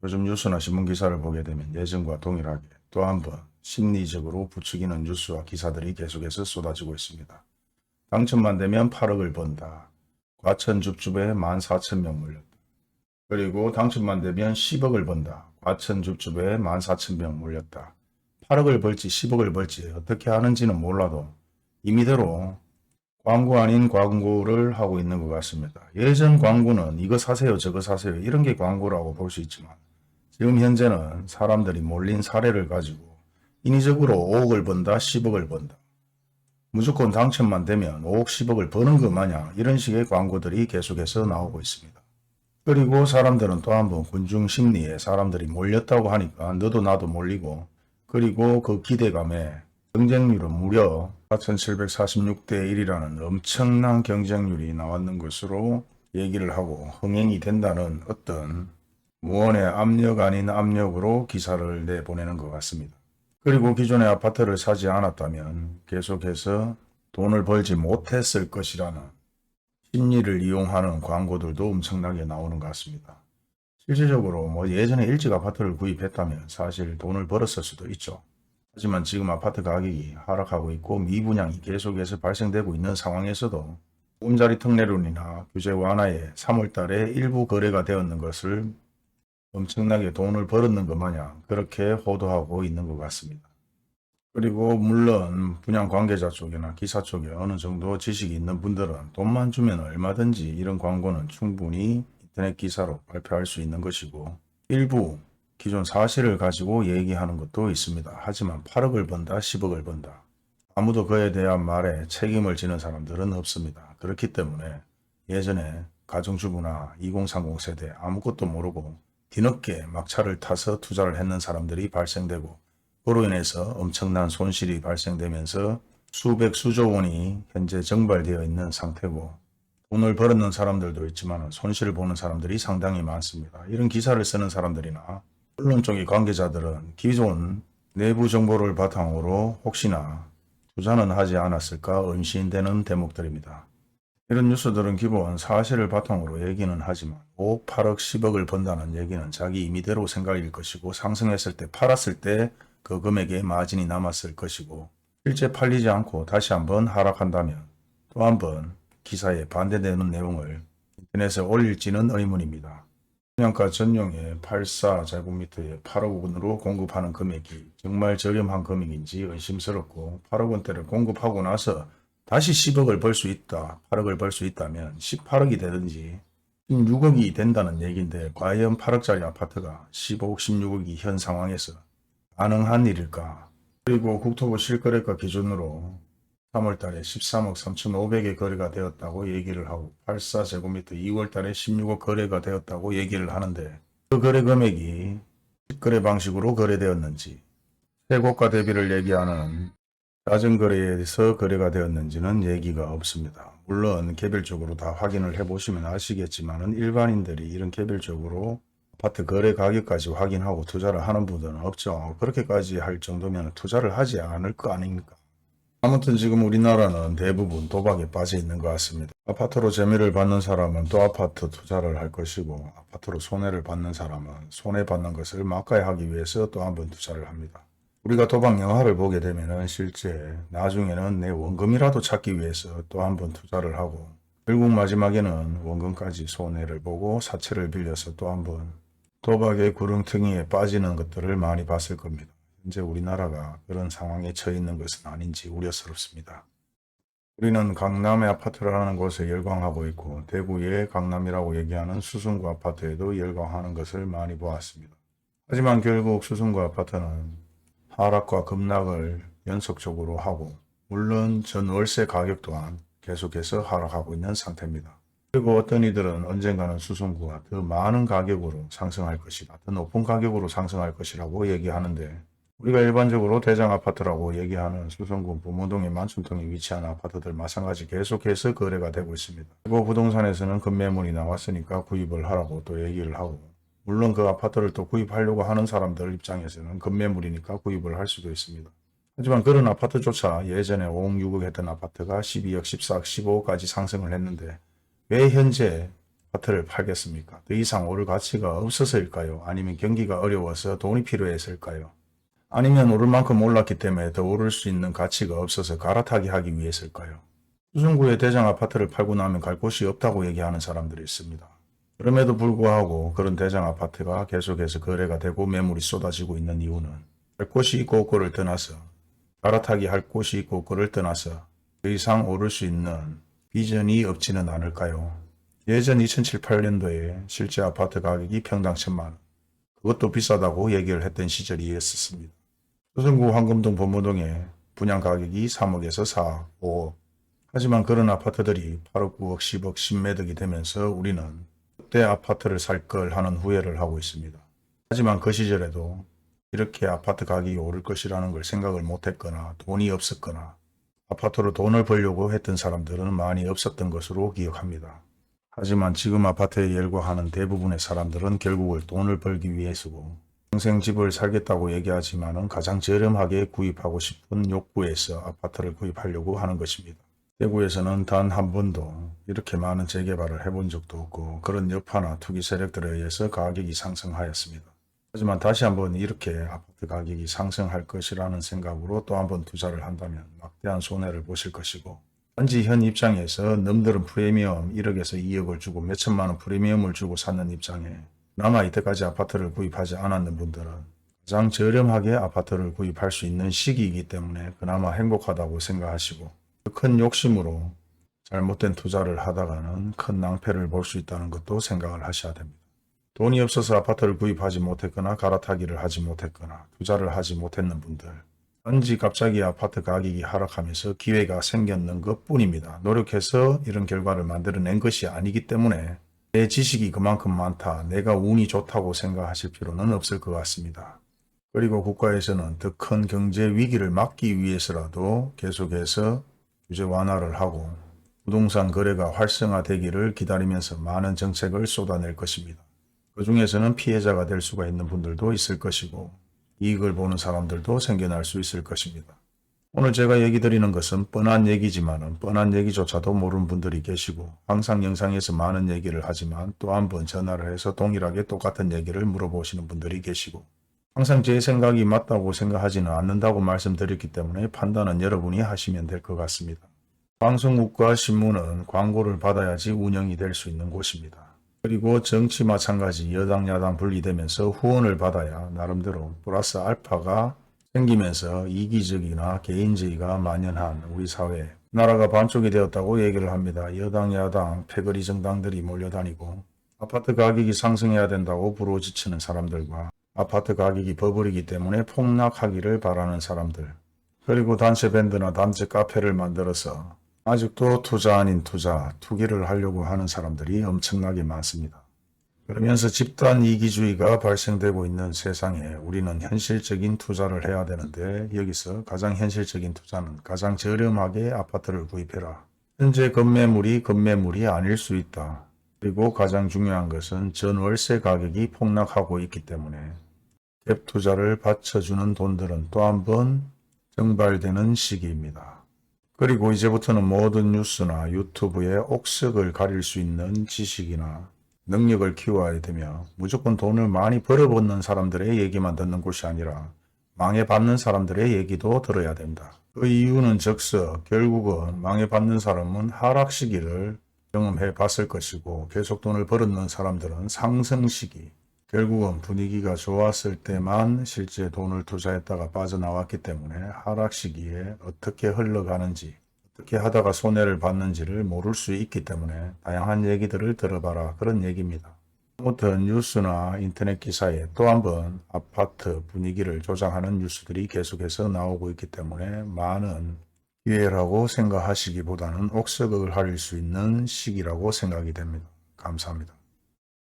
요즘 뉴스나 신문 기사를 보게 되면 예전과 동일하게 또 한 번 심리적으로 부추기는 뉴스와 기사들이 계속해서 쏟아지고 있습니다. 당첨만 되면 8억을 번다. 과천줍줍에 14,000명 몰렸다. 그리고 당첨만 되면 10억을 번다. 과천줍줍에 14,000명 몰렸다. 8억을 벌지 10억을 벌지 어떻게 하는지는 몰라도 임의대로 광고 아닌 광고를 하고 있는 것 같습니다. 예전 광고는 이거 사세요 저거 사세요 이런 게 광고라고 볼 수 있지만 지금 현재는 사람들이 몰린 사례를 가지고 인위적으로 5억을 번다 10억을 번다. 무조건 당첨만 되면 5억 10억을 버는 것 마냥 이런 식의 광고들이 계속해서 나오고 있습니다. 그리고 사람들은 또 한 번 군중 심리에 사람들이 몰렸다고 하니까 너도 나도 몰리고 그리고 그 기대감에 경쟁률은 무려 4,746대 1이라는 엄청난 경쟁률이 나왔는 것으로 얘기를 하고 흥행이 된다는 어떤 무언의 압력 아닌 압력으로 기사를 내보내는 것 같습니다. 그리고 기존의 아파트를 사지 않았다면 계속해서 돈을 벌지 못했을 것이라는 심리를 이용하는 광고들도 엄청나게 나오는 것 같습니다. 실질적으로 예전에 일찍 아파트를 구입했다면 사실 돈을 벌었을 수도 있죠. 하지만 지금 아파트 가격이 하락하고 있고 미분양이 계속해서 발생되고 있는 상황에서도 보금자리 특례론이나 규제 완화에 3월 달에 일부 거래가 되었는 것을 엄청나게 돈을 벌었는 것 마냥 그렇게 호도하고 있는 것 같습니다. 그리고 물론 분양 관계자 쪽이나 기사 쪽에 어느 정도 지식이 있는 분들은 돈만 주면 얼마든지 이런 광고는 충분히 인터넷 기사로 발표할 수 있는 것이고 일부 기존 사실을 가지고 얘기하는 것도 있습니다. 하지만 8억을 번다 10억을 번다. 아무도 그에 대한 말에 책임을 지는 사람들은 없습니다. 그렇기 때문에 예전에 가정주부나 2030 세대 아무것도 모르고 뒤늦게 막차를 타서 투자를 했는 사람들이 발생되고 그로 인해서 엄청난 손실이 발생되면서 수백 수조 원이 현재 정발되어 있는 상태고 돈을 벌었는 사람들도 있지만 손실을 보는 사람들이 상당히 많습니다. 이런 기사를 쓰는 사람들이나 언론 쪽의 관계자들은 기존 내부 정보를 바탕으로 혹시나 투자는 하지 않았을까 의심되는 대목들입니다. 이런 뉴스들은 기본 사실을 바탕으로 얘기는 하지만 5억, 8억, 10억을 번다는 얘기는 자기 임의대로 생각일 것이고 상승했을 때 팔았을 때 그 금액에 마진이 남았을 것이고 실제 팔리지 않고 다시 한번 하락한다면 또 한번 기사에 반대되는 내용을 인터넷에 올릴지는 의문입니다. 분양가 전용의 84제곱미터에 8억 원으로 공급하는 금액이 정말 저렴한 금액인지 의심스럽고 8억 원대를 공급하고 나서 다시 10억을 벌 수 있다, 8억을 벌 수 있다면 18억이 되든지 16억이 된다는 얘기인데 과연 8억짜리 아파트가 15억, 16억이 현 상황에서 가능한 일일까? 그리고 국토부 실거래가 기준으로 3월 달에 13억 3,500에 거래가 되었다고 얘기를 하고 84제곱미터 2월 달에 16억 거래가 되었다고 얘기를 하는데 그 거래 금액이 실거래 방식으로 거래되었는지 세고가 대비를 얘기하는 낮은 거래에서 거래가 되었는지는 얘기가 없습니다. 물론 개별적으로 다 확인을 해보시면 아시겠지만 일반인들이 이런 개별적으로 아파트 거래 가격까지 확인하고 투자를 하는 분들은 없죠. 그렇게까지 할 정도면 투자를 하지 않을 거 아닙니까? 아무튼 지금 우리나라는 대부분 도박에 빠져 있는 것 같습니다. 아파트로 재미를 받는 사람은 또 아파트 투자를 할 것이고 아파트로 손해를 받는 사람은 손해받는 것을 막아야하기 위해서 또 한번 투자를 합니다. 우리가 도박 영화를 보게 되면 실제 나중에는 내 원금이라도 찾기 위해서 또 한번 투자를 하고 결국 마지막에는 원금까지 손해를 보고 사채를 빌려서 또 한번 도박의 구렁텅이에 빠지는 것들을 많이 봤을 겁니다. 현재 우리나라가 그런 상황에 처해 있는 것은 아닌지 우려스럽습니다. 우리는 강남의 아파트라는 곳에 열광하고 있고 대구의 강남이라고 얘기하는 수성구 아파트에도 열광하는 것을 많이 보았습니다. 하지만 결국 수성구 아파트는 하락과 급락을 연속적으로 하고 물론 전 월세 가격 또한 계속해서 하락하고 있는 상태입니다. 그리고 어떤 이들은 언젠가는 수성구가 더 많은 가격으로 상승할 것이다. 더 높은 가격으로 상승할 것이라고 얘기하는데 우리가 일반적으로 대장 아파트라고 얘기하는 수성구 부모동의 만촌동에 위치한 아파트들 마찬가지 계속해서 거래가 되고 있습니다. 그리고 부동산에서는 급매물이 나왔으니까 구입을 하라고 또 얘기를 하고 물론 그 아파트를 또 구입하려고 하는 사람들 입장에서는 급매물이니까 구입을 할 수도 있습니다. 하지만 그런 아파트조차 예전에 5억 6억 했던 아파트가 12억 14억 15억까지 상승을 했는데 왜 현재 아파트를 팔겠습니까? 더 이상 오를 가치가 없어서일까요? 아니면 경기가 어려워서 돈이 필요해서일까요? 아니면 오를 만큼 올랐기 때문에 더 오를 수 있는 가치가 없어서 갈아타기 하기 위해서일까요? 수성구의 대장 아파트를 팔고 나면 갈 곳이 없다고 얘기하는 사람들이 있습니다. 그럼에도 불구하고 그런 대장 아파트가 계속해서 거래가 되고 매물이 쏟아지고 있는 이유는 할 곳이 있고 없고를 떠나서 갈아타기 할 곳이 있고 없고를 떠나서 더 이상 오를 수 있는 비전이 없지는 않을까요? 예전 2007, 8년도에 실제 아파트 가격이 평당 1,000만 원, 그것도 비싸다고 얘기를 했던 시절이 있었습니다. 수성구 황금동 범무동의 분양 가격이 3억에서 4억, 5억. 하지만 그런 아파트들이 8억, 9억, 10억, 10매덕이 되면서 우리는 그때 아파트를 살 걸 하는 후회를 하고 있습니다. 하지만 그 시절에도 이렇게 아파트 가격이 오를 것이라는 걸 생각을 못했거나 돈이 없었거나 아파트로 돈을 벌려고 했던 사람들은 많이 없었던 것으로 기억합니다. 하지만 지금 아파트에 열광하는 대부분의 사람들은 결국은 돈을 벌기 위해서고 평생 집을 살겠다고 얘기하지만 가장 저렴하게 구입하고 싶은 욕구에서 아파트를 구입하려고 하는 것입니다. 대구에서는 단 한 번도 이렇게 많은 재개발을 해본 적도 없고 그런 여파나 투기 세력들에 의해서 가격이 상승하였습니다. 하지만 다시 한번 이렇게 아파트 가격이 상승할 것이라는 생각으로 또 한번 투자를 한다면 막대한 손해를 보실 것이고 단지 현 입장에서 남들은 프리미엄 1억에서 2억을 주고 몇천만 원 프리미엄을 주고 샀는 입장에 그나마 이때까지 아파트를 구입하지 않았는 분들은 가장 저렴하게 아파트를 구입할 수 있는 시기이기 때문에 그나마 행복하다고 생각하시고 큰 욕심으로 잘못된 투자를 하다가는 큰 낭패를 볼 수 있다는 것도 생각을 하셔야 됩니다. 돈이 없어서 아파트를 구입하지 못했거나 갈아타기를 하지 못했거나 투자를 하지 못했는 분들 단지 갑자기 아파트 가격이 하락하면서 기회가 생겼는 것뿐입니다. 노력해서 이런 결과를 만들어낸 것이 아니기 때문에 내 지식이 그만큼 많다, 내가 운이 좋다고 생각하실 필요는 없을 것 같습니다. 그리고 국가에서는 더 큰 경제 위기를 막기 위해서라도 계속해서 규제 완화를 하고 부동산 거래가 활성화되기를 기다리면서 많은 정책을 쏟아낼 것입니다. 그 중에서는 피해자가 될 수가 있는 분들도 있을 것이고 이익을 보는 사람들도 생겨날 수 있을 것입니다. 오늘 제가 얘기 드리는 것은 뻔한 얘기지만 뻔한 얘기조차도 모르는 분들이 계시고 항상 영상에서 많은 얘기를 하지만 또 한 번 전화를 해서 동일하게 똑같은 얘기를 물어보시는 분들이 계시고 항상 제 생각이 맞다고 생각하지는 않는다고 말씀드렸기 때문에 판단은 여러분이 하시면 될 것 같습니다. 방송국과 신문은 광고를 받아야지 운영이 될 수 있는 곳입니다. 그리고 정치 마찬가지 여당 야당 분리되면서 후원을 받아야 나름대로 플러스 알파가 생기면서 이기적이나 개인주의가 만연한 우리 사회 나라가 반쪽이 되었다고 얘기를 합니다. 여당 야당 패거리 정당들이 몰려다니고 아파트 가격이 상승해야 된다고 부르짖는 사람들과 아파트 가격이 버블이기 때문에 폭락하기를 바라는 사람들 그리고 단체 밴드나 단체 카페를 만들어서 아직도 투자 아닌 투자, 투기를 하려고 하는 사람들이 엄청나게 많습니다. 그러면서 집단 이기주의가 발생되고 있는 세상에 우리는 현실적인 투자를 해야 되는데 여기서 가장 현실적인 투자는 가장 저렴하게 아파트를 구입해라. 현재 급매물이 아닐 수 있다. 그리고 가장 중요한 것은 전월세 가격이 폭락하고 있기 때문에 갭 투자를 받쳐주는 돈들은 또 한 번 증발되는 시기입니다. 그리고 이제부터는 모든 뉴스나 유튜브에 옥석을 가릴 수 있는 지식이나 능력을 키워야 되며 무조건 돈을 많이 벌어버는 사람들의 얘기만 듣는 곳이 아니라 망해받는 사람들의 얘기도 들어야 된다. 그 이유는 즉석 결국은 망해받는 사람은 하락 시기를 경험해 봤을 것이고 계속 돈을 벌었는 사람들은 상승 시기 결국은 분위기가 좋았을 때만 실제 돈을 투자했다가 빠져나왔기 때문에 하락 시기에 어떻게 흘러가는지 어떻게 하다가 손해를 봤는지를 모를 수 있기 때문에 다양한 얘기들을 들어봐라 그런 얘기입니다. 아무튼 뉴스나 인터넷 기사에 또 한 번 아파트 분위기를 조장하는 뉴스들이 계속해서 나오고 있기 때문에 많은 기회라고 생각하시기보다는 옥석을 가릴 수 있는 시기라고 생각이 됩니다. 감사합니다.